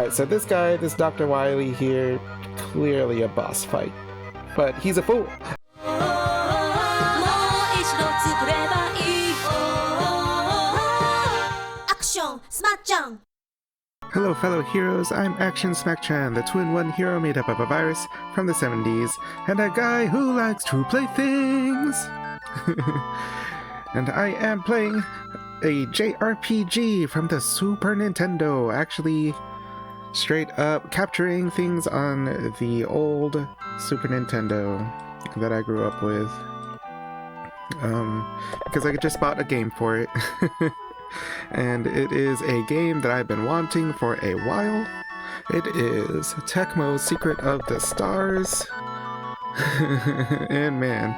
Alright, so this guy, this Dr. Wily here, clearly a boss fight. But he's a fool. Action, Smacchan! Hello fellow heroes, I'm Action Smacchan, the twin-one hero made up of a virus from the 70s, and a guy who likes to play things! And I am playing a JRPG from the Super Nintendo, actually straight up capturing things on the old Super Nintendo that I grew up with. Because I just bought a game for it. And it is a game that I've been wanting for a while. It is Tecmo Secret of the Stars. And man,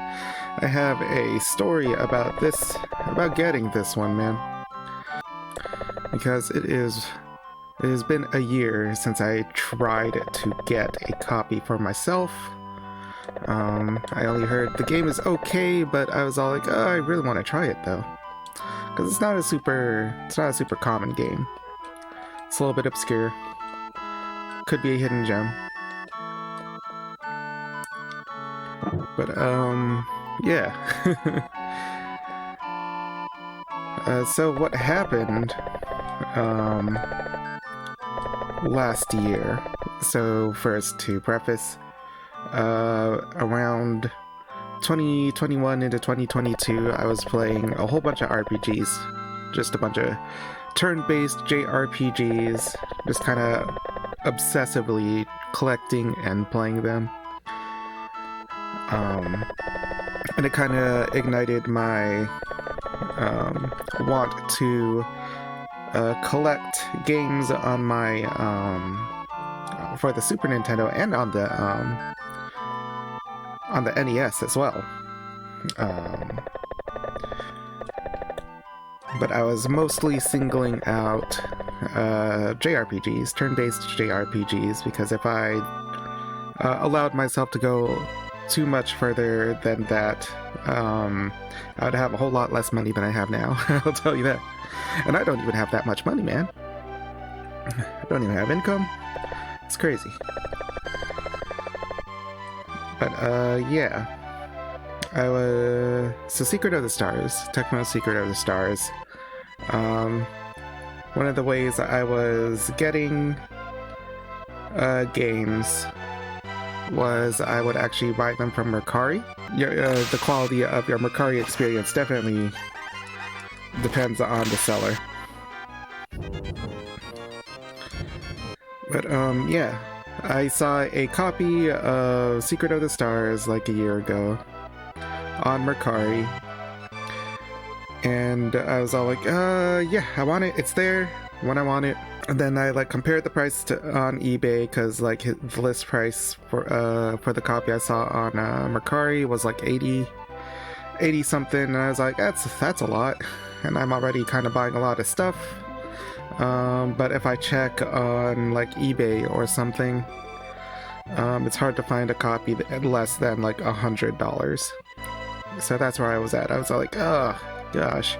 I have a story about this, about getting this one, man. Because it has been a year since I tried to get a copy for myself. I only heard the game is okay, but I was all like, oh, I really want to try it though. Because it's not a super common game. It's a little bit obscure. Could be a hidden gem. But, yeah. So what happened, last year? So first, to preface, around 2021 into 2022, I was playing a whole bunch of RPGs. Just a bunch of turn-based JRPGs. Just kind of obsessively collecting and playing them. And it kind of ignited my want to collect games on my for the Super Nintendo and on the NES as well. But I was mostly singling out JRPGs, turn-based JRPGs, because if I allowed myself to go too much further than that, I would have a whole lot less money than I have now. I'll tell you that. And I don't even have that much money, man. I don't even have income. It's crazy. But, yeah. So Secret of the Stars, Tecmo Secret of the Stars. One of the ways I was getting games was I would actually buy them from Mercari. The quality of your Mercari experience definitely depends on the seller. But, yeah. I saw a copy of Secret of the Stars like a year ago on Mercari, and I was all like, yeah, I want it, it's there when I want it. And then I like compared the price on eBay, because like the list price for the copy I saw on Mercari was like 80 something, and I was like, that's a lot, and I'm already kind of buying a lot of stuff. But if I check on like eBay or something, it's hard to find a copy less than like $100. So that's where I was at. I was like, oh gosh,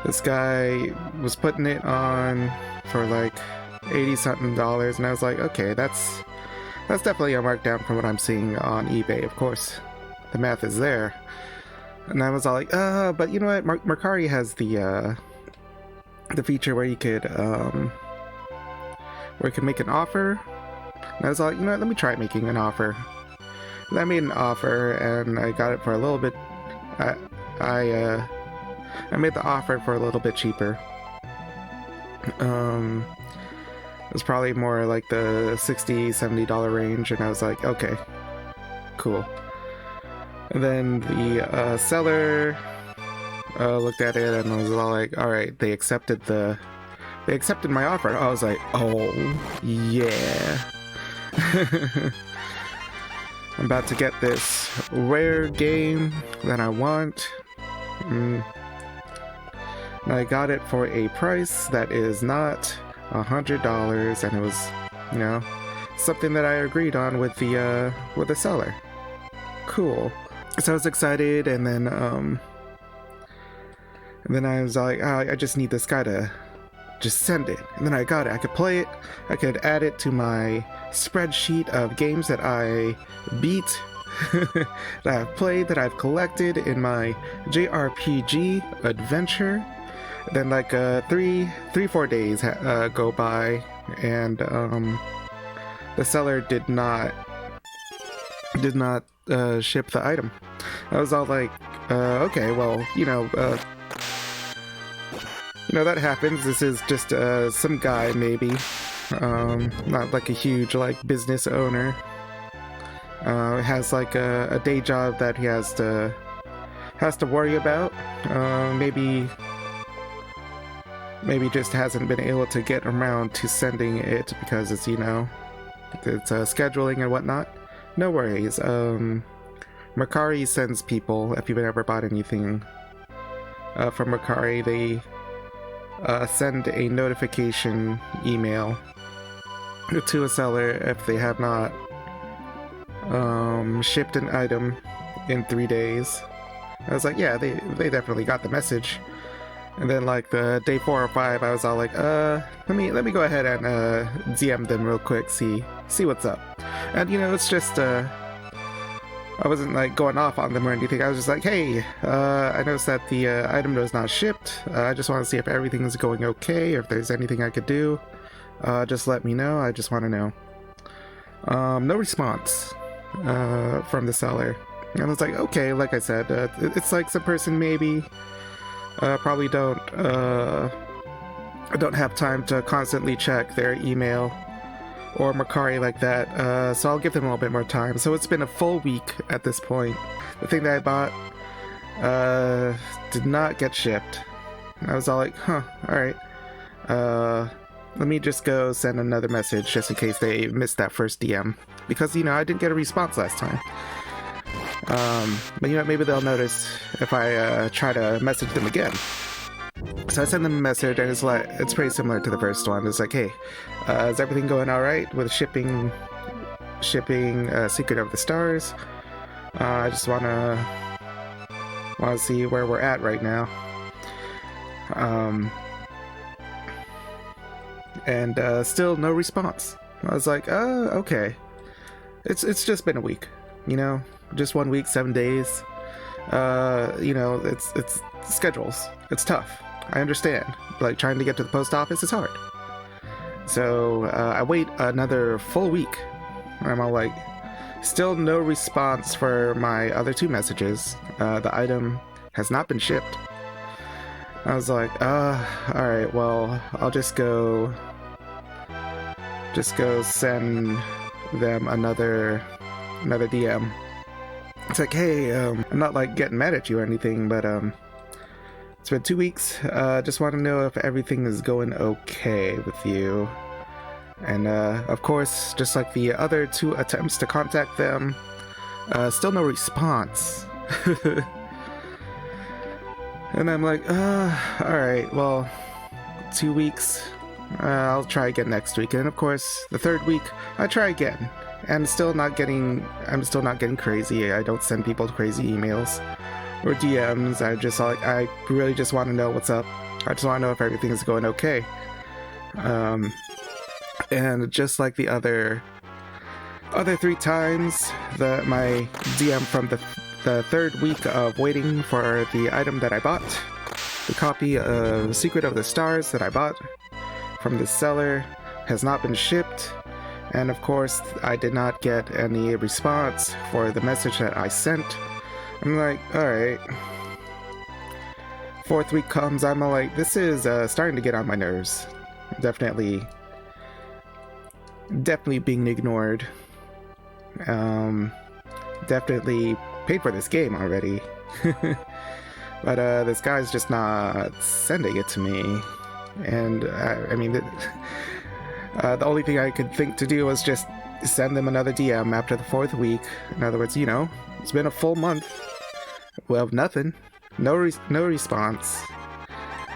this guy was putting it on for like 80 something dollars, and I was like, okay, that's definitely a markdown from what I'm seeing on eBay. Of course, the math is there. And I was all like, but you know what, Mercari has the feature where you could make an offer. And I was like, you know what, let me try making an offer. And I made an offer, and I got it for a little bit. I made the offer for a little bit cheaper. It was probably more like the $60-$70 range, and I was like, okay, cool. And then the seller looked at it and was all like, all right, they accepted my offer. I was like, oh yeah. I'm about to get this rare game that I want. And I got it for a price that is not $100, and it was, you know, something that I agreed on with the seller. Cool. So I was excited, and then I was like, oh, I just need this guy to just send it. And then I got it. I could play it. I could add it to my spreadsheet of games that I beat, that I've played, that I've collected in my JRPG adventure. Then like 4 days go by, and the seller did not ship the item. I was all like, okay, well, that happens. This is just some guy, maybe, not like a huge like business owner. Has like a day job that he has to worry about. Maybe just hasn't been able to get around to sending it because it's scheduling and whatnot. No worries. Mercari sends people. If you've ever bought anything from Mercari, they send a notification email to a seller if they have not shipped an item in 3 days. I was like, yeah, they definitely got the message. And then like the day 4 or 5, I was all like, let me go ahead and DM them real quick, see what's up. And it's just I wasn't like going off on them or anything. I was just like, hey, I noticed that the item was not shipped. I just want to see if everything's going okay, or if there's anything I could do. Just let me know. I just want to know. No response from the seller. And I was like, okay, like I said, it's like some person maybe probably don't have time to constantly check their email or Mercari like that, so I'll give them a little bit more time. So it's been a full week at this point. The thing that I bought did not get shipped. I was all like, huh, alright. Let me just go send another message just in case they missed that first DM. Because, I didn't get a response last time. But maybe they'll notice if I try to message them again. So I send them a message, and it's pretty similar to the first one. It's like, hey, is everything going all right with shipping Secret of the Stars? I just want to see where we're at right now. And still no response. I was like, okay. It's just been a week, just 1 week, 7 days. It's schedules. It's tough. I understand. Like, trying to get to the post office is hard. So I wait another full week. I'm all like, still no response for my other 2 messages. The item has not been shipped. I was like, alright, well, I'll just go send them another DM. It's like, hey, I'm not like getting mad at you or anything, but it's been 2 weeks. Just want to know if everything is going okay with you. And of course, just like the other 2 attempts to contact them, still no response. And I'm like, alright, well, 2 weeks. I'll try again next week. And of course, the 3rd week, I try again. And I'm still not getting crazy. I don't send people crazy emails or DMs. I really just want to know what's up. I just want to know if everything is going okay. And just like the other 3 times, my DM from the 3rd week of waiting for the item that I bought, the copy of Secret of the Stars that I bought from the seller, has not been shipped. And of course, I did not get any response for the message that I sent. I'm like, alright. 4th week comes, I'm like, this is starting to get on my nerves. Definitely being ignored. Definitely paid for this game already. But this guy's just not sending it to me. And the only thing I could think to do was just send them another DM after the 4th week. In other words, it's been a full month. Well, nothing. No response.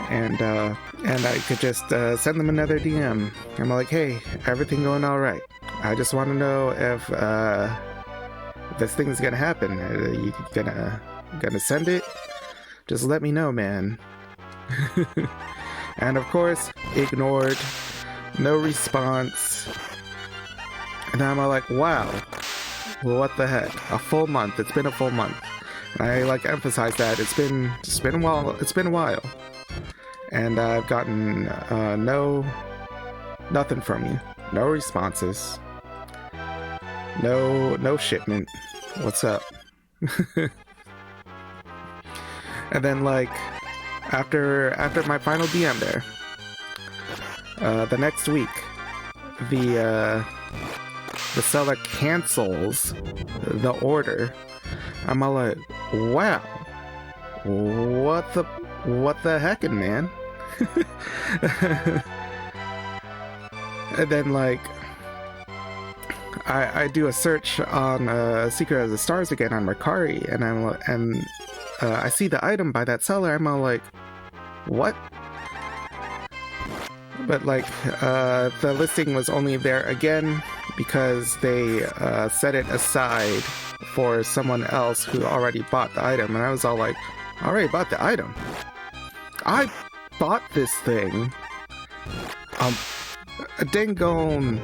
And I could just send them another DM. I'm like, hey, everything going all right? I just want to know if this thing's gonna happen. Are you gonna send it? Just let me know, man. And of course, ignored, no response. And I'm all like, wow, what the heck? A full month. It's been a full month. And I like emphasize that it's been a while. It's been a while, and I've gotten nothing from you. No responses. No shipment. What's up? And then like after my final DM there, the next week, the seller cancels the order. I'm all like, wow, what the heckin', man? And then like I do a search on Secret of the Stars again on Mercari, and I see the item by that seller. I'm all like, what? But like the listing was only there again because they set it aside for someone else who already bought the item. And I was all like, I already bought the item. I bought this thing a dang-gone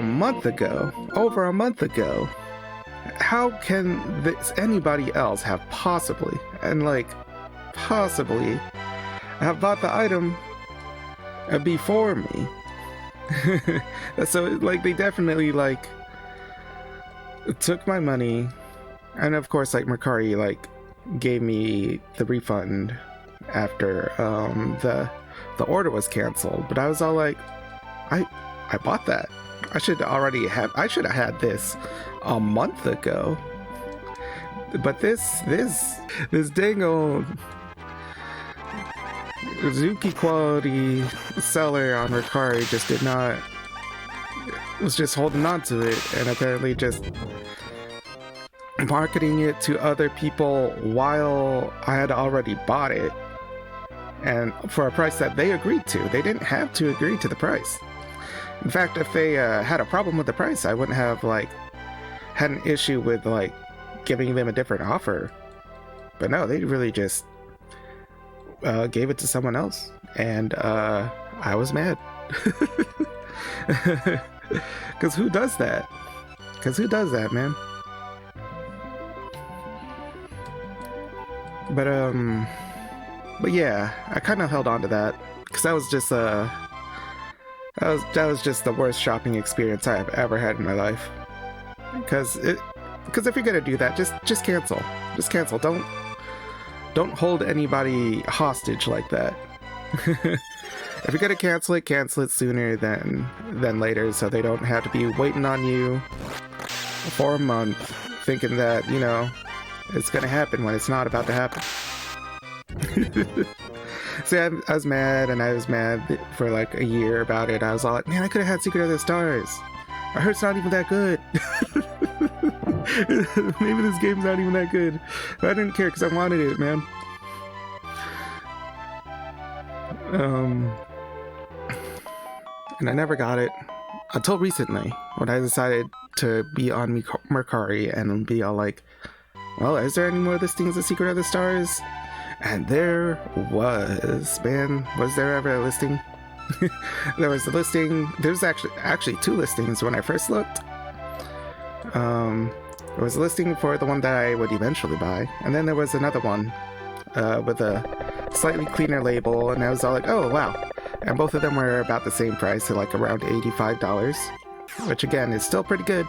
month ago, over a month ago. How can anybody else have possibly have bought the item before me? So like they definitely like took my money, and of course like Mercari like gave me the refund after the order was canceled. But I was all like, I bought that. I should have had this a month ago. But this dang old Zuki quality seller on Mercari just was just holding on to it, and apparently just marketing it to other people while I had already bought it, and for a price that they agreed to. They didn't have to agree to the price. In fact, if they had a problem with the price, I wouldn't have had an issue with giving them a different offer. But no, they really just gave it to someone else, and I was mad. Because who does that? Man? But yeah, I kind of held on to that because that was just the worst shopping experience I have ever had in my life. Because if you're gonna do that, just cancel. Just cancel. Don't hold anybody hostage like that. If you're gonna cancel it sooner than later, so they don't have to be waiting on you for a month, thinking that it's gonna happen when it's not about to happen. See, I was mad, and I was mad for a year about it. I was all like, man, I could have had Secret of the Stars. I heard it's not even that good. Maybe this game's not even that good. But I didn't care because I wanted it, man. And I never got it until recently, when I decided to be on Mercari and be all like, well, is there any more listings of Secret of the Stars? And there was, man. Was there ever a listing? There was a listing. There's actually two listings when I first looked. There was a listing for the one that I would eventually buy, and then there was another one with a slightly cleaner label, and I was all like, oh wow. And both of them were about the same price, at around $85, which again is still pretty good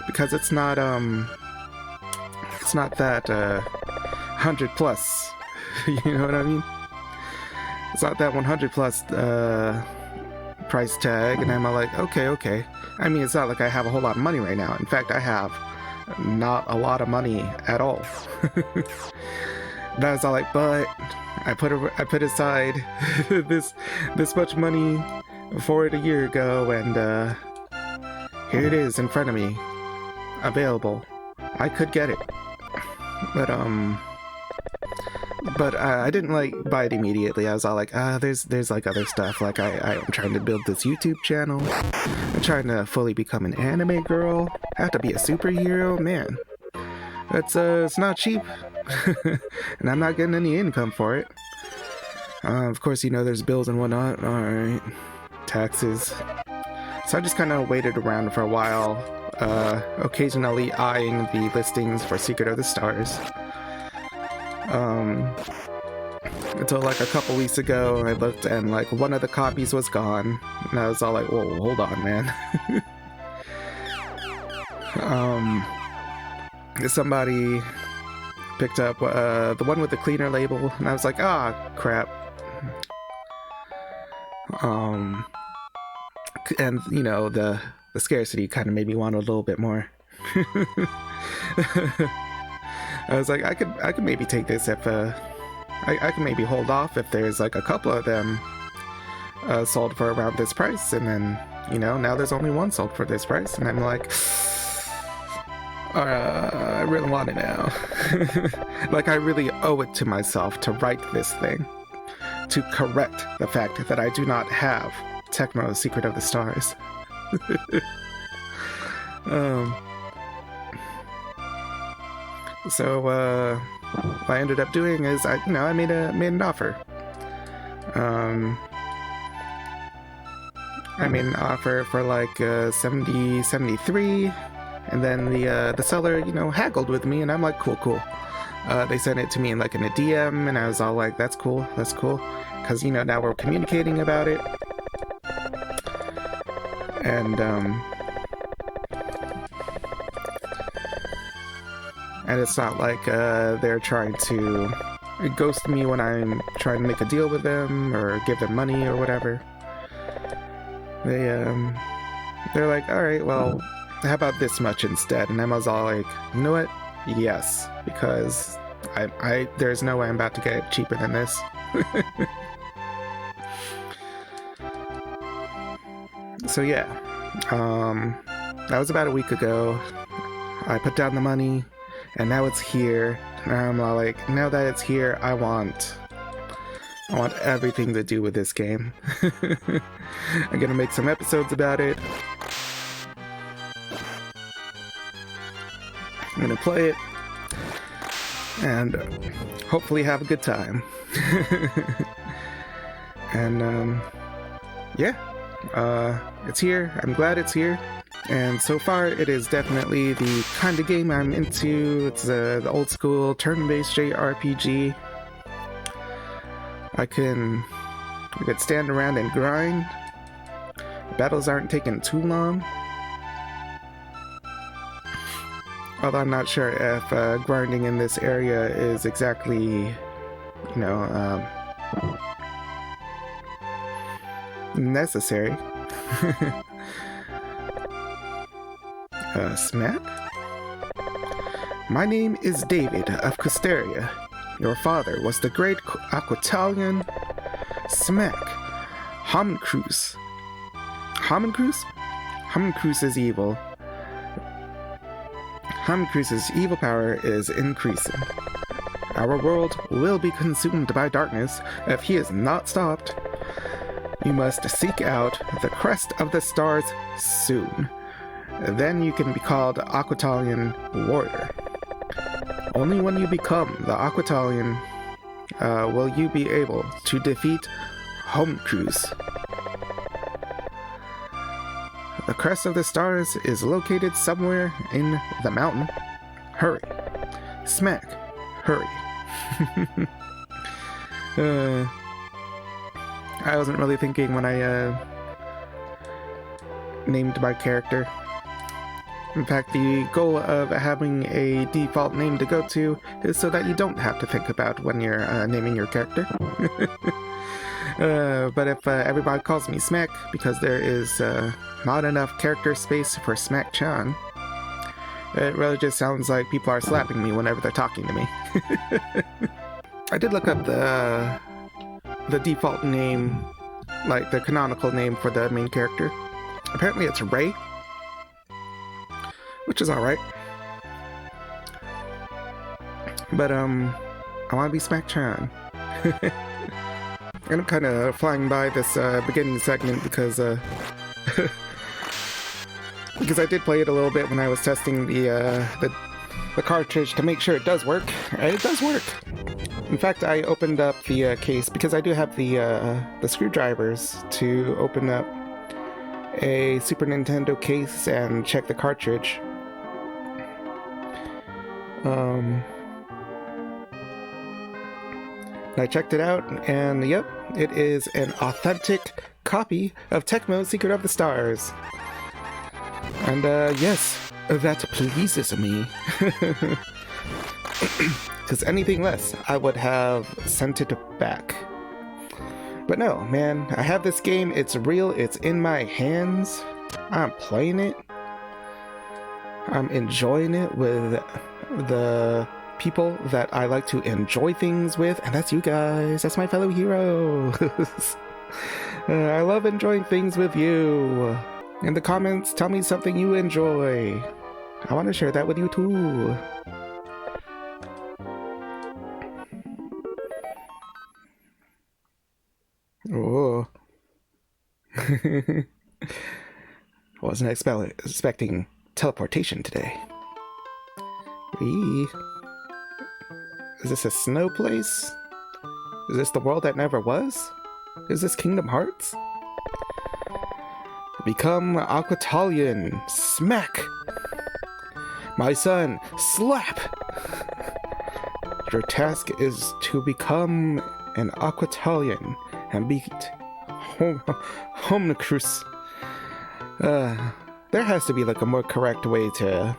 because it's not that 100 plus. You know what I mean? It's not that 100 plus price tag, and I'm like, okay. I mean, it's not like I have a whole lot of money right now. In fact, I have not a lot of money at all. And I was all like, but I put aside this much money for it a year ago, and here it is in front of me, available. I could get it, but I didn't buy it immediately. I was all like, there's other stuff. I'm trying to build this YouTube channel. I'm trying to fully become an anime girl. I have to be a superhero, man. It's not cheap, and I'm not getting any income for it. Of course, you know, there's bills and whatnot. Alright. Taxes. So I just kind of waited around for a while, occasionally eyeing the listings for Secret of the Stars. Until like a couple weeks ago, I looked and like one of the copies was gone. And I was all like, whoa, hold on, man. Somebody picked up the one with the cleaner label, and I was like, ah, crap. And you know, the scarcity kind of made me want a little bit more. I was like, I could maybe take this if I can maybe hold off if there's like a couple of them sold for around this price, and then, you know, now there's only one sold for this price, and I'm like, I really want it now. Like, I really owe it to myself to write this thing, to correct the fact that I do not have Tecmo Secret of the Stars. So what I ended up doing is I made an offer. I made an offer for like 73, and then the seller, you know, haggled with me, and I'm like, cool. They sent it to me in like in a DM, and I was all like, that's cool, because, you know, now we're communicating about it, and it's not like they're trying to ghost me when I'm trying to make a deal with them or give them money or whatever. They're like, all right, well, how about this much instead? And I was all like, you know what? Yes, because there's no way I'm about to get it cheaper than this. So yeah, that was about a week ago. I put down the money, and now it's here. And I'm all like, now that it's here, I want everything to do with this game. I'm gonna make some episodes about it. I'm gonna play it, and hopefully have a good time. And yeah, it's here. I'm glad it's here. And so far, it is definitely the kind of game I'm into. It's the old school turn-based JRPG. I could stand around and grind. Battles aren't taking too long. Although I'm not sure if grinding in this area is exactly, you know, necessary. Smack? My name is David of Custeria. Your father was the great Aquitalian Smack. Homuncrus. Homuncrus? Homuncrus is evil. Homuncrus's evil power is increasing. Our world will be consumed by darkness if he is not stopped. You must seek out the crest of the stars soon. Then you can be called Aquitalian Warrior. Only when you become the Aquitalian will you be able to defeat Homuncrus. The crest of the stars is located somewhere in the mountain. Hurry. Smack. Hurry. I wasn't really thinking when I named my character. In fact, the goal of having a default name to go to is so that you don't have to think about when you're naming your character. But if everybody calls me Smack because there is not enough character space for Smacchan, it really just sounds like people are slapping me whenever they're talking to me. I did look up the default name, like the canonical name for the main character. Apparently it's Ray, which is alright. But I want to be Smacchan. And I'm kind of flying by this beginning segment because because I did play it a little bit when I was testing the cartridge to make sure it does work. And it does work. In fact, I opened up the case because I do have the screwdrivers to open up a Super Nintendo case and check the cartridge. I checked it out, and yep, it is an authentic copy of Tecmo Secret of the Stars. And yes, that pleases me. Because anything less, I would have sent it back. But no, man, I have this game, it's real, it's in my hands, I'm playing it, I'm enjoying it with the people that I like to enjoy things with, and that's you guys, that's my fellow heroes. I love enjoying things with you. In the comments, tell me something you enjoy. I want to share that with you too. Oh. Wasn't expecting teleportation today. Eee. Is this a snow place? Is this the world that never was? Is this Kingdom Hearts? Become Aquatalion. Smack! My son, slap! Your task is to become an Aquatalion and beat Homnicrus. There has to be like a more correct way to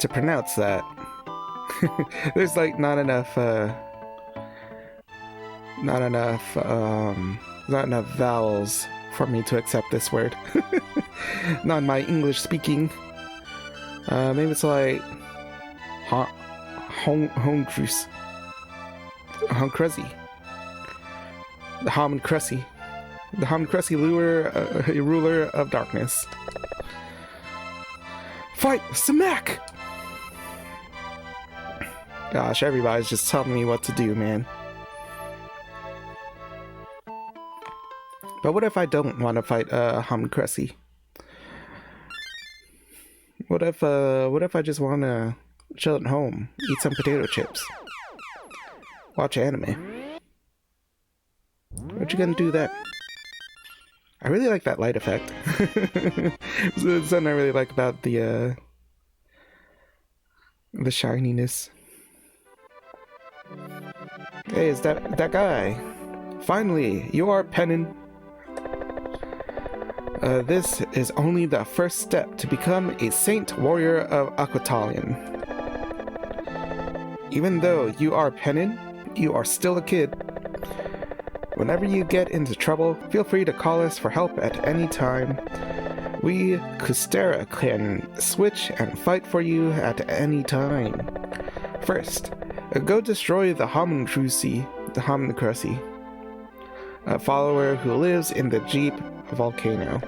pronounce that. There's like not enough vowels for me to accept this word. Not my English speaking. Maybe it's like Homnicrus. Homcrusy. The Homcrusy. The Homcrusy ruler of darkness. Fight! Smack! Gosh, everybody's just telling me what to do, man. But what if I don't want to fight Homcrusy? What if I just want to chill at home, eat some potato chips, watch anime? What you gonna do then? I really like that light effect. It's something I really like about the shininess. Hey, is that guy? Finally, you are penning. This is only the first step to become a Saint Warrior of Aquatalion. Even though you are penning, you are still a kid. Whenever you get into trouble, feel free to call us for help at any time. We, Kustera, can switch and fight for you at any time. First, go destroy the Homnicrusy, a follower who lives in the Jeep Volcano.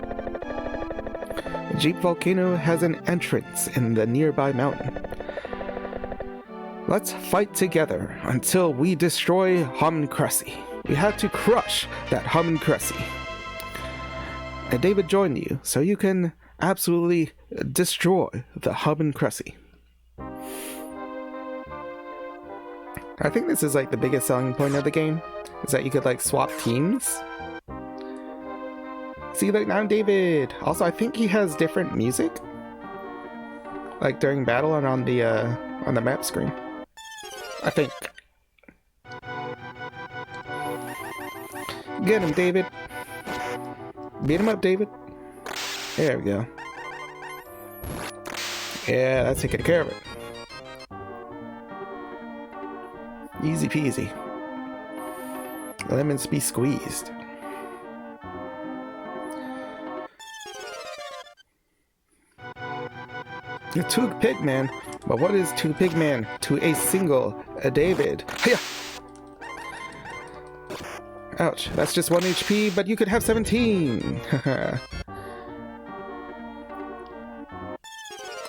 The Jeep Volcano has an entrance in the nearby mountain. Let's fight together until we destroy Homnicrusy. We have to crush that Homnicrusy. And David joined you, so you can absolutely destroy the Homnicrusy. I think this is like the biggest selling point of the game, is that you could like swap teams. See, like now David. Also, I think he has different music, like during battle and on the map screen. I think. Get him, David. Beat him up, David. There we go. Yeah, that's taking care of it. Easy peasy. Lemons be squeezed. You're two pigman, but what is two pigman to a single David? Hiya! Ouch, that's just 1 HP, but you could have 17!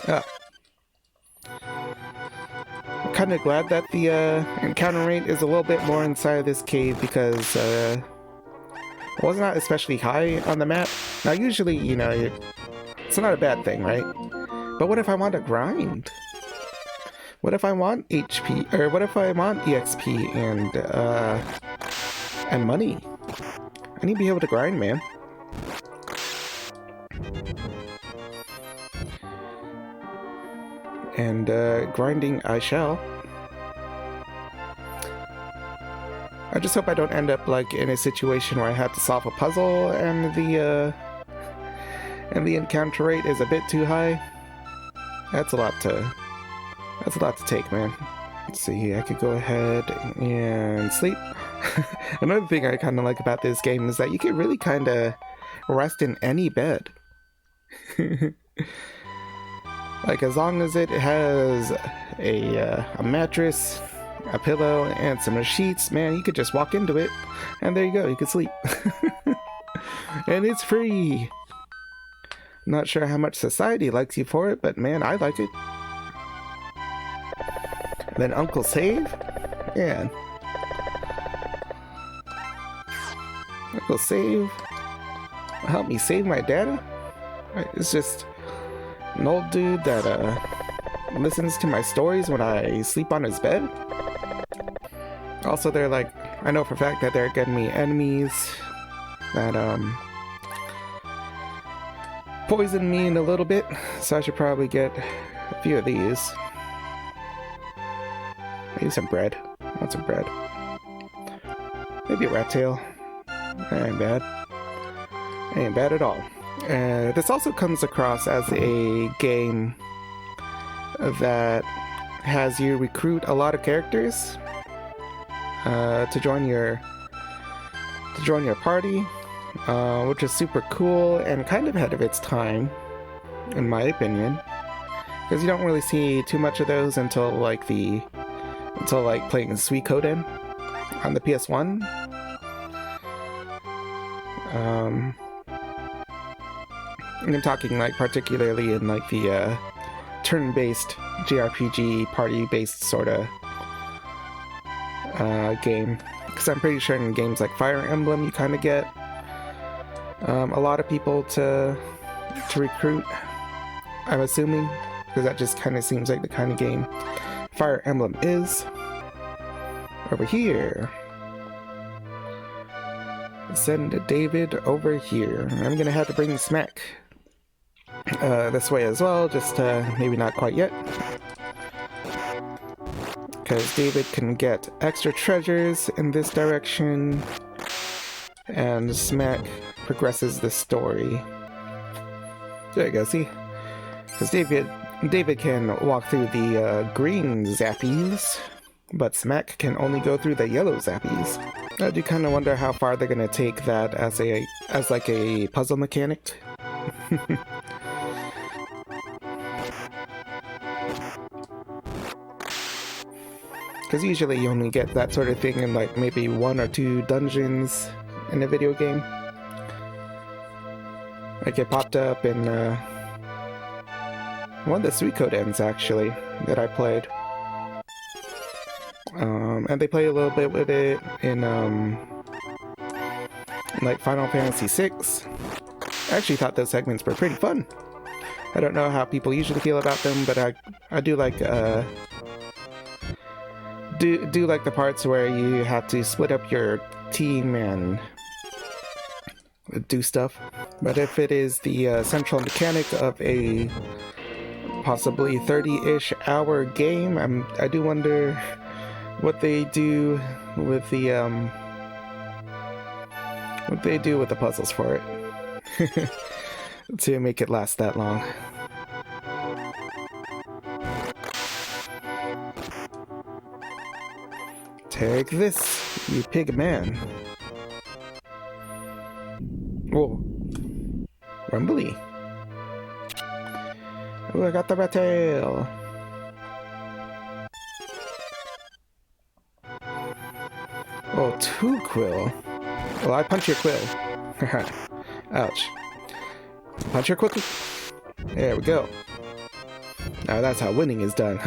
Ah. I'm kinda glad that the encounter rate is a little bit more inside of this cave because it was not especially high on the map. Now usually, you know, it's not a bad thing, right? But what if I want to grind? What if I want HP, or what if I want EXP and money? I need to be able to grind, man. And grinding I shall. I just hope I don't end up like in a situation where I have to solve a puzzle and the encounter rate is a bit too high. That's a lot to take, man. Let's see, I could go ahead and sleep. Another thing I kind of like about this game is that you can really kind of rest in any bed. Like, as long as it has a mattress, a pillow, and some sheets, man, you could just walk into it, and there you go, you can sleep. And it's free! Not sure how much society likes you for it, but man, I like it. And then Uncle Save? Man. Uncle Save? Help me save my data? It's just an old dude that listens to my stories when I sleep on his bed. Also, they're like, I know for a fact that they're getting me enemies that poison me in a little bit, so I should probably get a few of these. Maybe some bread. I want some bread. Maybe a rat tail. That ain't bad. Ain't bad at all. This also comes across as a game that has you recruit a lot of characters to join your party, which is super cool and kind of ahead of its time, in my opinion, because you don't really see too much of those until like playing Suikoden on the PS1. And I'm talking like particularly in like the turn-based JRPG party-based sort of game, because I'm pretty sure in games like Fire Emblem you kind of get a lot of people to recruit, I'm assuming, because that just kind of seems like the kind of game Fire Emblem is. Over here. Send David over here. I'm gonna have to bring Smack this way as well, just maybe not quite yet, because David can get extra treasures in this direction, and Smack progresses the story. There you go, see? Because David can walk through the green zappies, but Smack can only go through the yellow zappies. I do kind of wonder how far they're gonna take that as like a puzzle mechanic. Because usually you only get that sort of thing in like maybe 1 or 2 dungeons in a video game. Like it popped up in one of the Suikodens actually that I played. And they play a little bit with it in like Final Fantasy VI. I actually thought those segments were pretty fun. I don't know how people usually feel about them, but I do like do like the parts where you have to split up your team and do stuff. But if it is the central mechanic of a possibly 30-ish hour game, I do wonder what they do with the puzzles for it to make it last that long. Take this, you pig man. Whoa. Rumbly. Oh, I got the rat tail. Oh, 2 quill. Well, I punch your quill. Ouch. Punch your quill. There we go. Now that's how winning is done.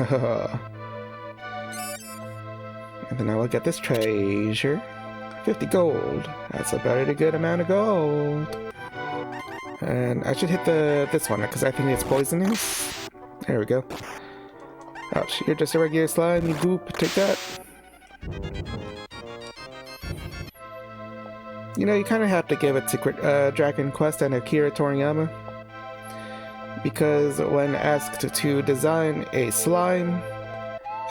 And then I will get this treasure. 50 gold. That's a very good amount of gold. And I should hit this one because I think it's poisonous. There we go. Ouch, you're just a regular slime, you goop, take that. You know, you kind of have to give it to Dragon Quest and Akira Toriyama. Because when asked to design a slime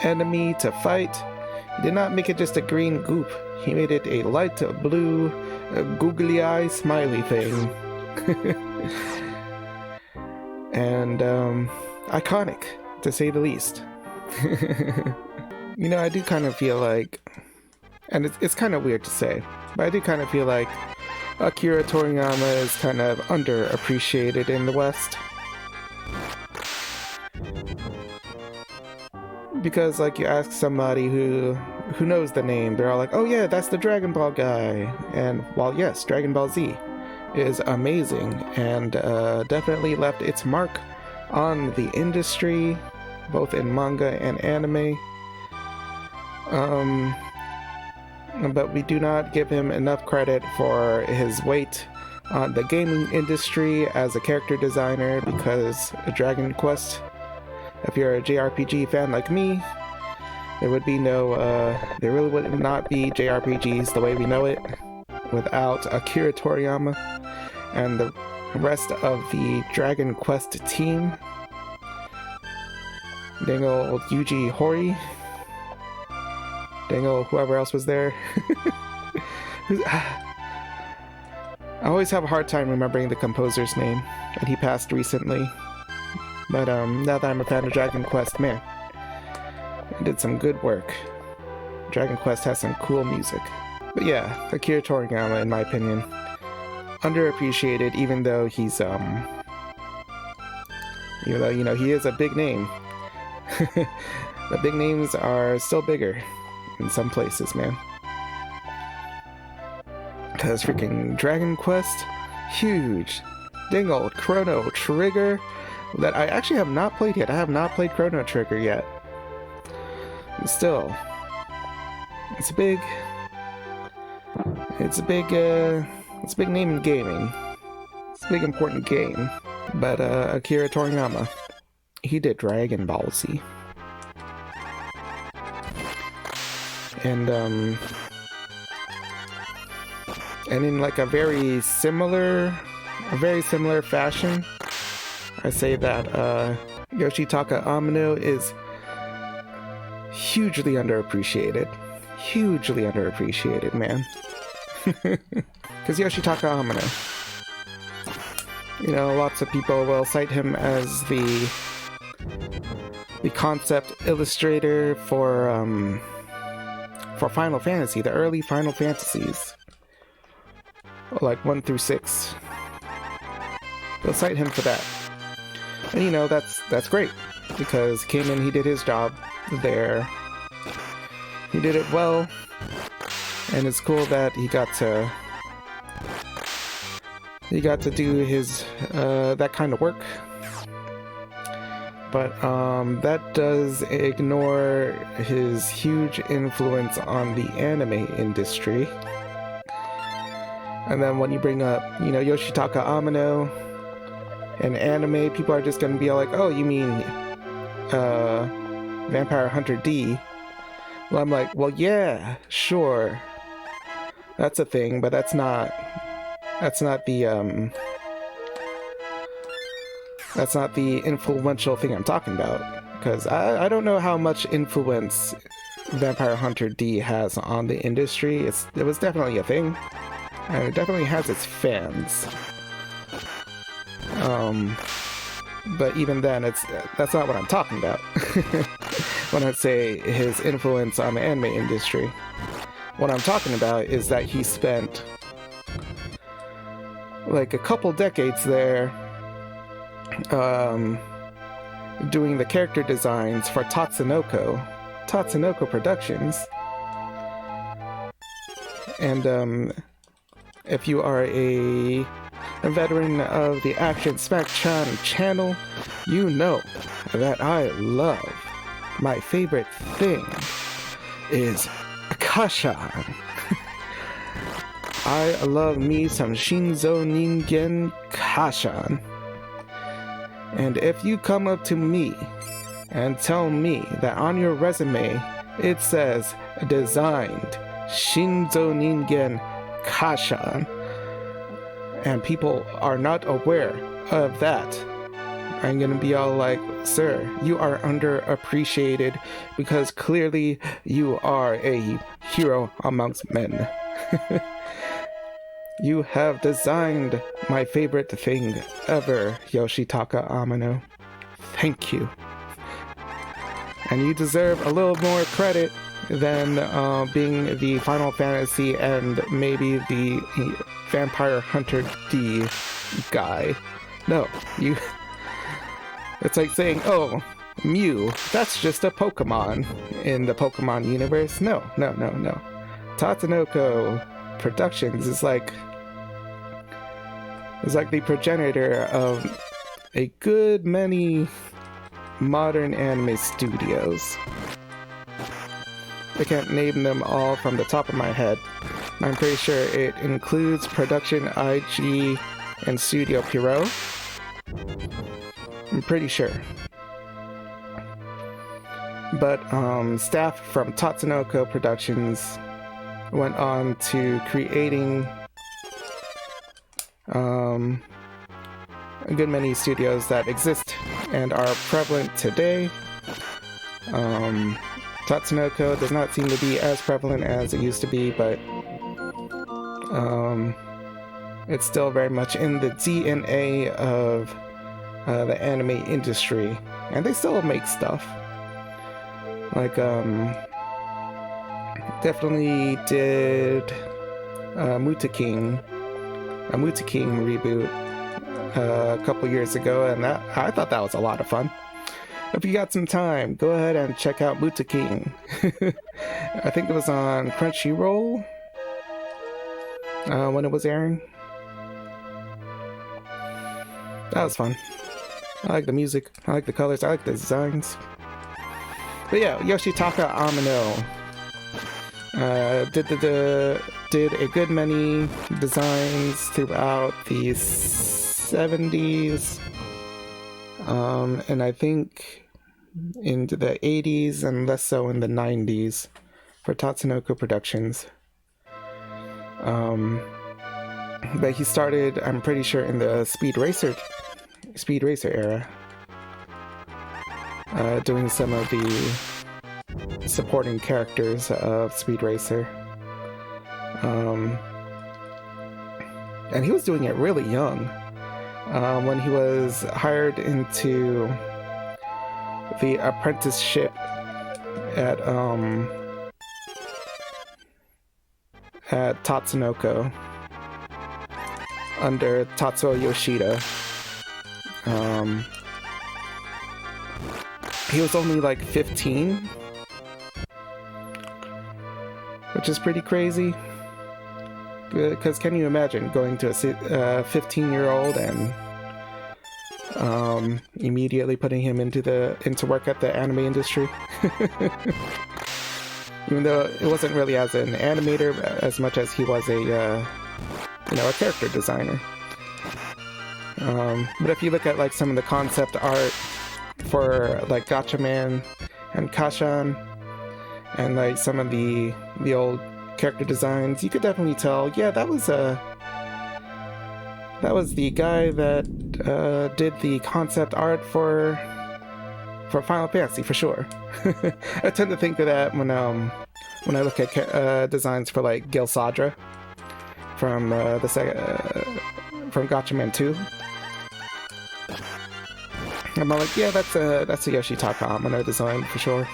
enemy to fight, he did not make it just a green goop. He made it a light blue, googly eye smiley thing. And, iconic, to say the least. You know, I do kind of feel like, and it's kind of weird to say, but I do kind of feel like Akira Toriyama is kind of underappreciated in the West. Because, like, you ask somebody who knows the name, they're all like, oh yeah, that's the Dragon Ball guy. And while yes, Dragon Ball Z is amazing and definitely left its mark on the industry, both in manga and anime. But we do not give him enough credit for his weight on the gaming industry as a character designer, because Dragon Quest, if you're a JRPG fan like me, there would be no, there really would not be JRPGs the way we know it without Akira Toriyama and the rest of the Dragon Quest team. Dang old Yuji Horii. Dang old whoever else was there. I always have a hard time remembering the composer's name, and he passed recently. But now that I'm a fan of Dragon Quest, man, I did some good work. Dragon Quest has some cool music. But yeah, Akira Toriyama, in my opinion, underappreciated, even though he's even though, you know, he is a big name. The big names are still bigger in some places, man. Because freaking Dragon Quest, huge. Dang old Chrono Trigger that I actually have not played yet. I have not played Chrono Trigger yet. But still, it's a big name in gaming. It's a big important game. But Akira Toriyama, he did Dragon Ball Z. And in like a very similar fashion, I say that Yoshitaka Amano is hugely underappreciated. Hugely underappreciated, man. Because Yoshitaka Amano, you know, lots of people will cite him as the concept illustrator for Final Fantasy, the early Final Fantasies, like 1 through 6. They'll cite him for that. And you know, that's great, because he came in, he did his job there. He did it well, and it's cool that he got to do his that kind of work. But that does ignore his huge influence on the anime industry. And then when you bring up, you know, Yoshitaka Amano and anime, people are just gonna be like, oh, you mean Vampire Hunter D? Well, I'm like, well, yeah, sure, that's a thing, but that's not the influential thing I'm talking about, because I don't know how much influence Vampire Hunter D has on the industry. It was definitely a thing, and it definitely has its fans. But even then, that's not what I'm talking about. When I say his influence on the anime industry, what I'm talking about is that he spent like a couple decades there doing the character designs for Tatsunoko Productions. And if you are a veteran of the Action Smacchan channel, you know that I love, my favorite thing is Kashan. I love me some Shinzo Ningen Kashan. And if you come up to me and tell me that on your resume it says designed Shinzo Ningen Kashan, and people are not aware of that, I'm gonna be all like, sir, you are underappreciated because clearly you are a hero amongst men. You have designed my favorite thing ever, Yoshitaka Amano. Thank you. And you deserve a little more credit than being the Final Fantasy and maybe the Vampire Hunter D guy. No, you... It's like saying, oh, Mew, that's just a Pokemon in the Pokemon universe. No. Tatsunoko Productions is like the progenitor of a good many modern anime studios. I can't name them all from the top of my head. I'm pretty sure it includes Production IG and Studio Pierrot. I'm pretty sure. But staff from Tatsunoko Productions went on to creating a good many studios that exist and are prevalent today. Tatsunoko does not seem to be as prevalent as it used to be, but it's still very much in the DNA of the anime industry, and they still make stuff. Like, definitely did a Muta-King reboot a couple years ago, and I thought that was a lot of fun. If you got some time, go ahead and check out Muta-King. I think it was on Crunchyroll when it was airing. That was fun. I like the music, I like the colors, I like the designs. But yeah, Yoshitaka Amano did a good many designs throughout the 70s, and I think into the 80s and less so in the 90s for Tatsunoko Productions. But he started, I'm pretty sure, in the Speed Racer era, doing some of the supporting characters of Speed Racer. And he was doing it really young, when he was hired into the apprenticeship at Tatsunoko under Tatsuo Yoshida. He was only like 15, which is pretty crazy. Because can you imagine going to a 15-year-old and immediately putting him into work at the anime industry? Even though it wasn't really as an animator as much as he was a character designer. But if you look at like some of the concept art for like Gatchaman and Kashan, and like some of the old character designs, you could definitely tell, yeah, that was the guy that did the concept art for Final Fantasy for sure. I tend to think of that when I look at designs for like Gil Sadra from from Gatchaman 2. I'm like, yeah, that's a Yoshitaka Amano design for sure.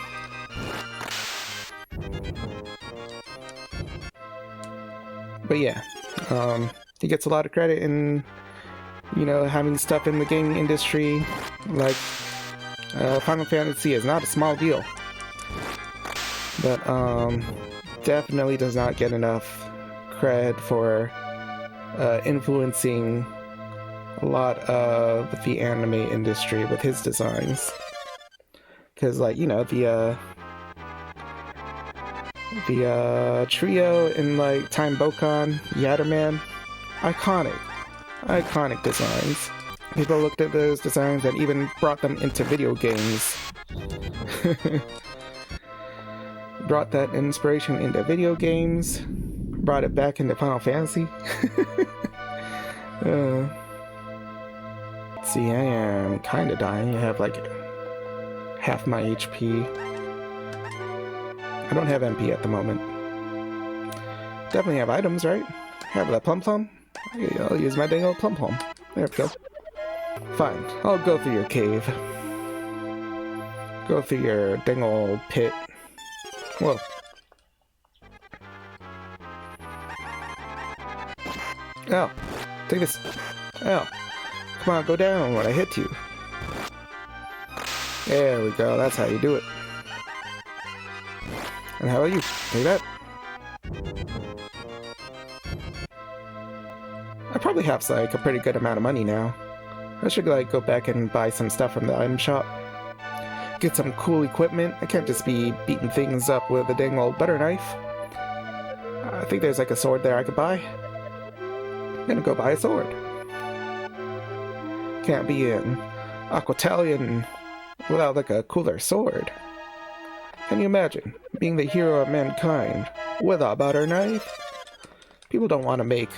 But yeah, he gets a lot of credit in, having stuff in the gaming industry. Like, Final Fantasy is not a small deal, but definitely does not get enough cred for influencing a lot of the anime industry with his designs. Because, like, the trio in like Time Bokan, Yatterman, iconic designs. People looked at those designs and even brought them into video games Brought that inspiration into video games. Brought it back into Final Fantasy. Let's see, I am kind of dying. I have like half my HP. I don't have MP at the moment. Definitely have items, right? Have the plum plum. I'll use my dang old plum plum. There we go. Fine, I'll go through your cave. Go through your dang old pit. Whoa. Oh, take this. Oh, come on, go down when I hit you. There we go, that's how you do it. And how about you? Take that. I probably have like a pretty good amount of money now. I should like go back and buy some stuff from the item shop. Get some cool equipment. I can't just be beating things up with a dang old butter knife. I think there's like a sword there I could buy. I'm gonna go buy a sword. Can't be an Aquitalian without like a cooler sword. Can you imagine being the hero of mankind with a butter knife? People don't want to make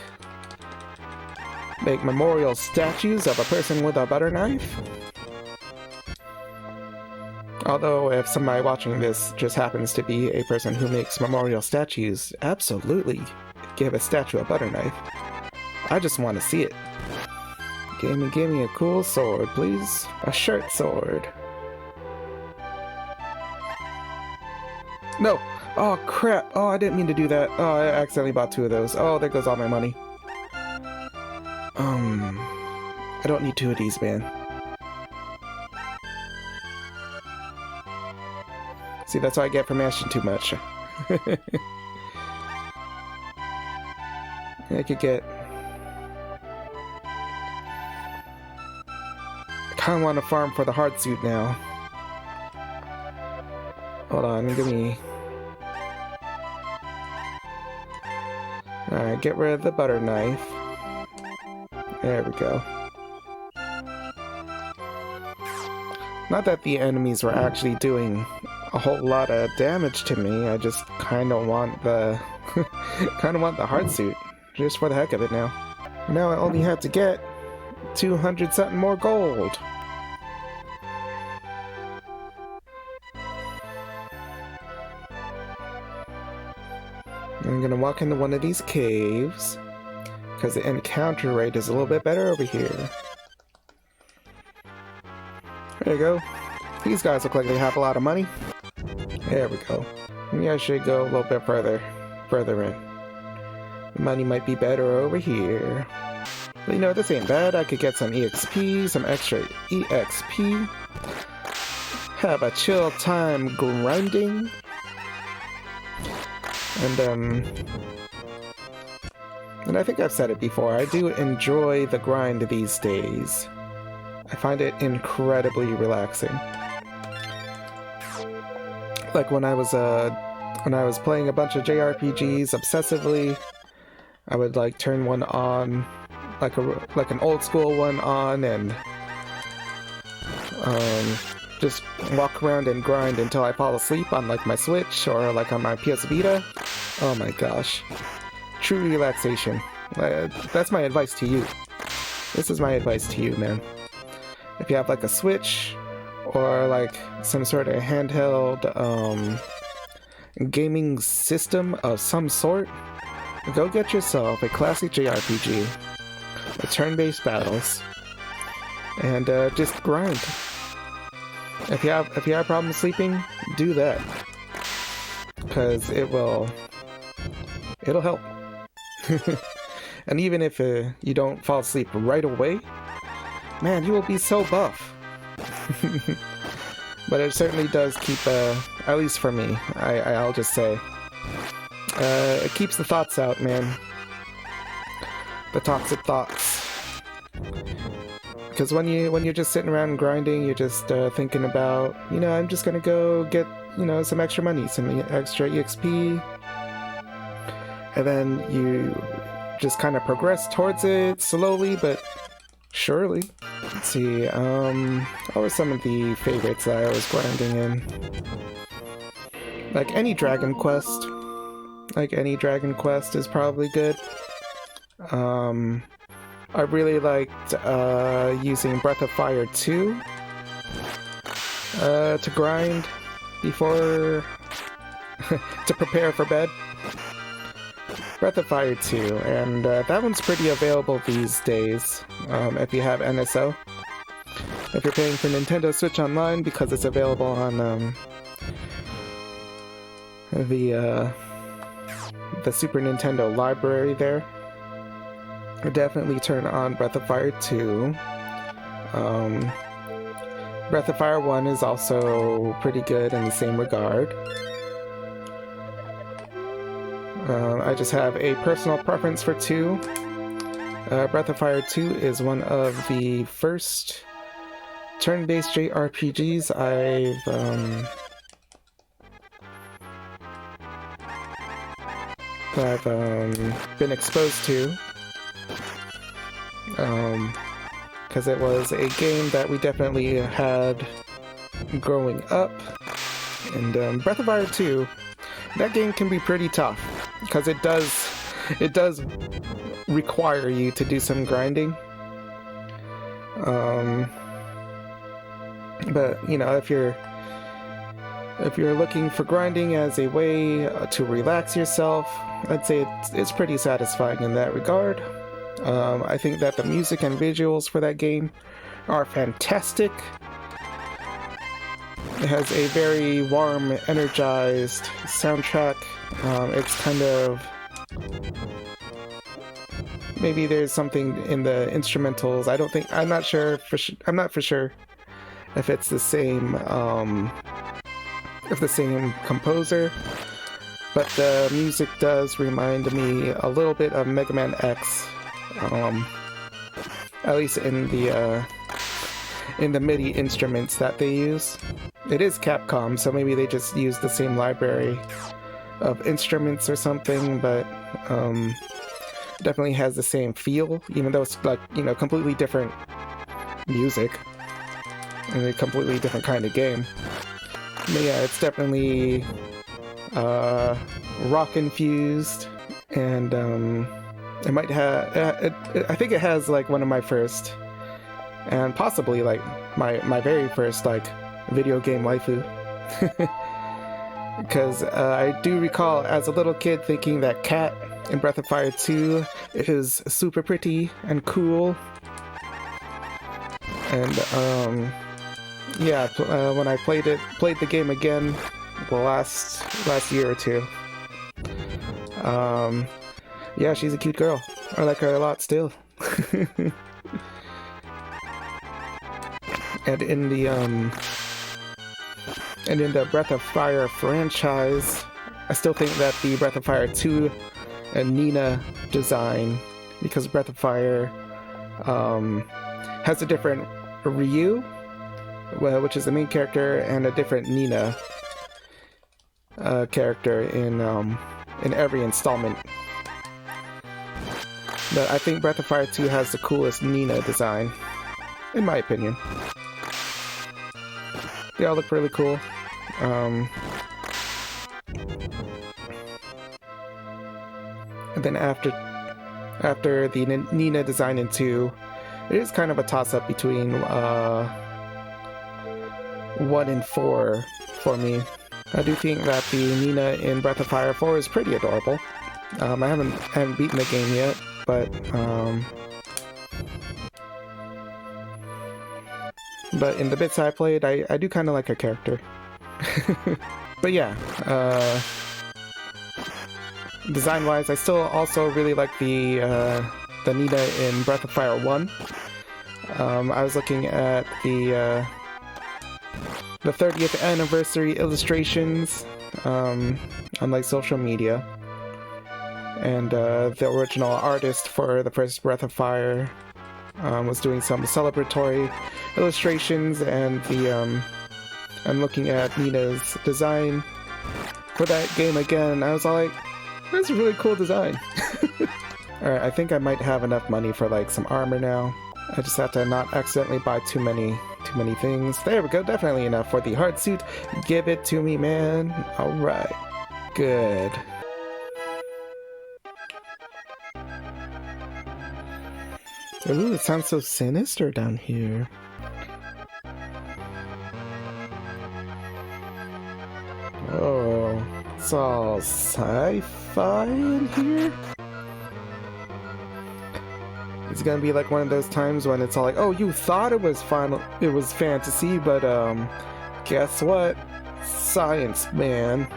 memorial statues of a person with a butter knife. Although, if somebody watching this just happens to be a person who makes memorial statues, absolutely give a statue a butter knife. I just want to see it. Give me a cool sword, please. A shirt sword. No! Oh, crap! Oh, I didn't mean to do that. Oh, I accidentally bought 2 of those. Oh, there goes all my money. I don't need 2 of these, man. See, that's what I get for mashing too much. I could get... I kinda want to farm for the hard suit now. Hold on, give me... Alright, get rid of the butter knife. There we go. Not that the enemies were actually doing a whole lot of damage to me, I just kinda want the... kinda want the hard suit. Just for the heck of it now. Now I only have to get 200 something more gold. I'm gonna walk into one of these caves, because the encounter rate is a little bit better over here. There you go. These guys look like they have a lot of money. There we go. Maybe I should go a little bit further in. The money might be better over here. But you know, this ain't bad. I could get some EXP, some extra EXP. Have a chill time grinding. And I think I've said it before, I do enjoy the grind these days. I find it incredibly relaxing. Like when I was playing a bunch of JRPGs obsessively, I would like turn one on, like an old school one on, and just walk around and grind until I fall asleep on like my Switch or like on my PS Vita. Oh my gosh. True relaxation. That's my advice to you. This is my advice to you, man. If you have like a Switch or like some sort of handheld gaming system of some sort, go get yourself a classic JRPG with turn-based battles and just grind. If you have problems sleeping, do that, because it'll help. And even if you don't fall asleep right away, man, you will be so buff. But it certainly does keep, at least for me, I'll just say, it keeps the thoughts out, man. The toxic thoughts. Because when you're just sitting around grinding, you're just thinking about, you know, I'm just gonna go get, you know, some extra money, some extra EXP, and then you just kind of progress towards it slowly but surely. Let's see, what were some of the favorites that I was grinding in? Like any Dragon Quest. Like any Dragon Quest is probably good. I really liked using Breath of Fire 2 to grind before to prepare for bed. Breath of Fire 2, and that one's pretty available these days if you have NSO. If you're paying for Nintendo Switch Online, because it's available on the Super Nintendo library there. Definitely turn on Breath of Fire 2. Breath of Fire 1 is also pretty good in the same regard. I just have a personal preference for 2. Breath of Fire 2 is one of the first turn-based JRPGs I've been exposed to. Because it was a game that we definitely had growing up. And Breath of Fire 2, that game can be pretty tough, because it does require you to do some grinding. But you know, if you're looking for grinding as a way to relax yourself, I'd say it's pretty satisfying in that regard. I think that the music and visuals for that game are fantastic. It has a very warm, energized soundtrack. It's kind of... maybe there's something in the instrumentals. I'm not for sure if it's the same composer, but the music does remind me a little bit of Mega Man X, at least in the MIDI instruments that they use. It is Capcom, so maybe they just use the same library of instruments or something, but definitely has the same feel, even though it's like, you know, completely different music and a completely different kind of game. But yeah, it's definitely rock infused, and it might have I think it has like one of my first, and possibly like my very first like video game waifu. Because I do recall as a little kid thinking that Cat in Breath of Fire 2 is super pretty and cool. And yeah, when I played the game again the last year or two, yeah, she's a cute girl. I like her a lot still. And in the Breath of Fire franchise, I still think that the Breath of Fire 2 and Nina design, because Breath of Fire has a different Ryu, which is the main character, and a different Nina character in every installment. But I think Breath of Fire 2 has the coolest Nina design, in my opinion. They all look really cool. And then after the Nina design in 2, it is kind of a toss-up between 1 and 4 for me. I do think that the Nina in Breath of Fire 4 is pretty adorable. I haven't beaten the game yet, but in the bits I played, I do kind of like her character. But yeah, design-wise, I still also really like the Nina in Breath of Fire 1. I was looking at the 30th anniversary illustrations on like social media, and the original artist for the first Breath of Fire was doing some celebratory illustrations, and I'm looking at Nina's design for that game again. I was all like, that's a really cool design. Alright, I think I might have enough money for like some armor now. I just have to not accidentally buy too many things. There we go, definitely enough for the hard suit. Give it to me, man. Alright. Good. Ooh, it sounds so sinister down here. Oh, it's all sci-fi in here? It's gonna be like one of those times when it's all like, oh, you thought it was fantasy, but guess what? Science, man.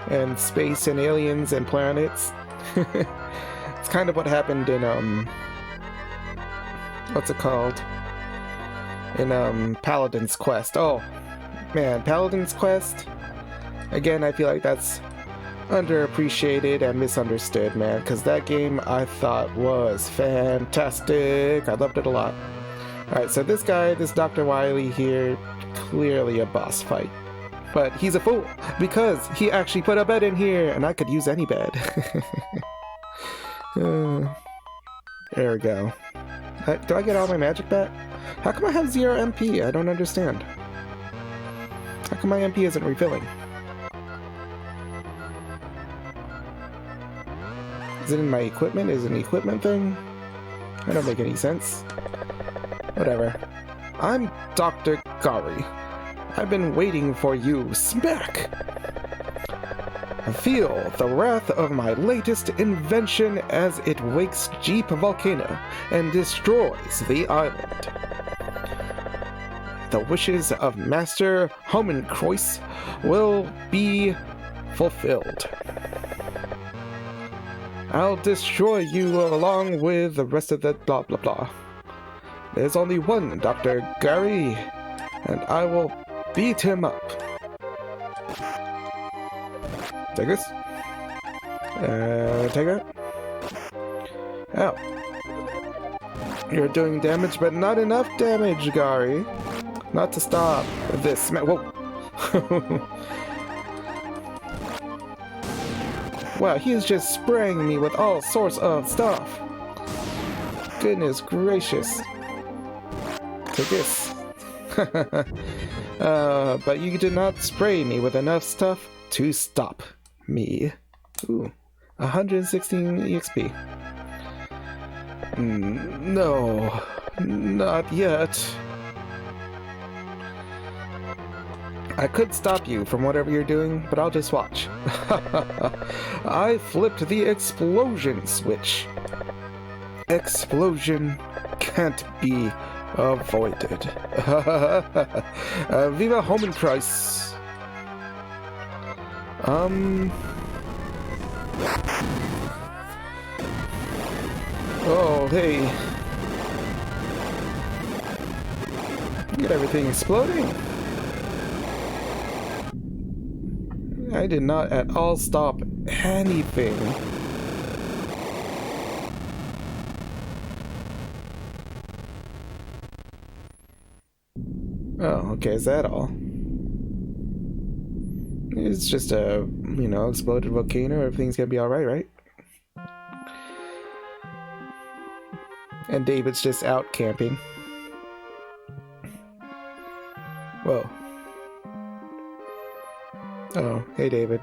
And space and aliens and planets. It's kind of what happened in what's it called? In Paladin's Quest. Oh man, Paladin's Quest. Again, I feel like that's underappreciated and misunderstood, man, because that game I thought was fantastic. I loved it a lot. Alright, so this guy, this Dr. Wily here, clearly a boss fight. But he's a fool, because he actually put a bed in here, and I could use any bed. There we go. Do I get all my magic back? How come I have 0 MP? I don't understand. How come my MP isn't refilling? Is it in my equipment? Is it an equipment thing? That don't make any sense. Whatever. I'm Dr. Gari. I've been waiting for you. Smack! Feel the wrath of my latest invention as it wakes Jeep Volcano and destroys the island. The wishes of Master Homenkreuz will be fulfilled. I'll destroy you along with the rest of the blah blah blah. There's only one Dr. Gary, and I will beat him up. Take this. Take that. Ow. You're doing damage, but not enough damage, Gary. Not to stop this. Whoa. Wow, he's just spraying me with all sorts of stuff. Goodness gracious. Take this. But you did not spray me with enough stuff to stop me. Ooh, 116 EXP. No, not yet. I could stop you from whatever you're doing, but I'll just watch. I flipped the explosion switch. Explosion can't be avoided. Viva Homenkreuz. Oh, hey. Get everything exploding. I did not at all stop anything. Oh, okay, is that all? It's just a, exploded volcano. Everything's gonna be alright, right? And David's just out camping. Whoa. Oh, hey David.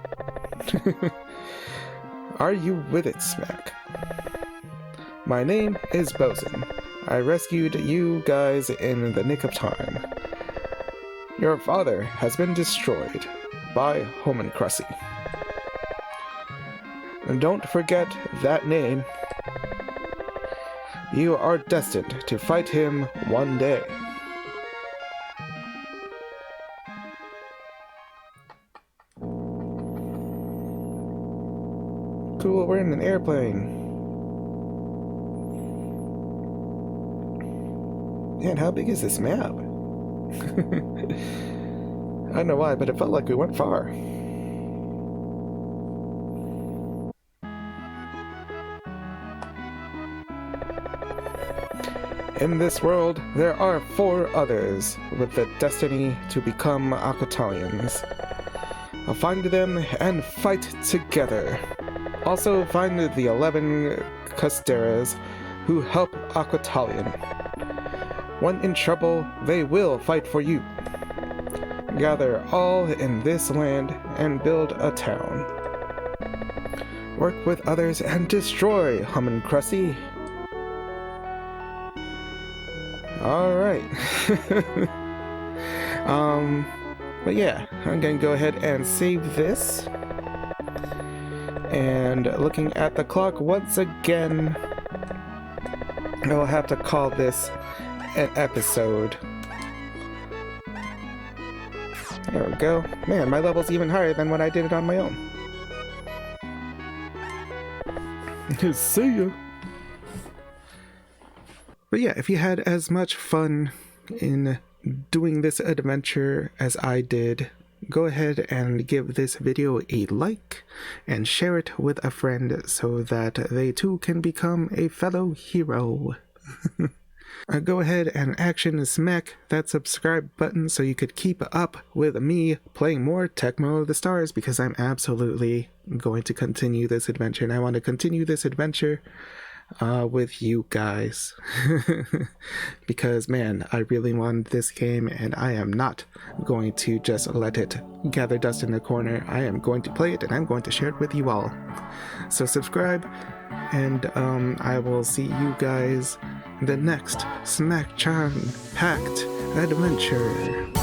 Are you with it, Smack? My name is Bosun. I rescued you guys in the nick of time. Your father has been destroyed by Homenkreuz. And don't forget that name. You are destined to fight him one day. Cool, we're in an airplane. Man, how big is this map? I don't know why, but it felt like we went far. In this world, there are 4 others with the destiny to become Akatalians. I'll find them and fight together. Also find the 11 Custeras who help Aquatalion. When in trouble, they will fight for you. Gather all in this land and build a town. Work with others and destroy Hummin' Crusty. Alright. But yeah, I'm gonna go ahead and save this. And looking at the clock once again, I'll have to call this an episode. There we go. Man, my level's even higher than when I did it on my own. See ya! But yeah, if you had as much fun in doing this adventure as I did, go ahead and give this video a like and share it with a friend so that they too can become a fellow hero. Go ahead and action smack that subscribe button so you could keep up with me playing more Tecmo the Stars, because I'm absolutely going to continue this adventure, and I want to continue this adventure with you guys. Because man, I really want this game, and I am not going to just let it gather dust in the corner. I am going to play it, and I'm going to share it with you all. So subscribe, and I will see you guys the next Smacchan packed adventure.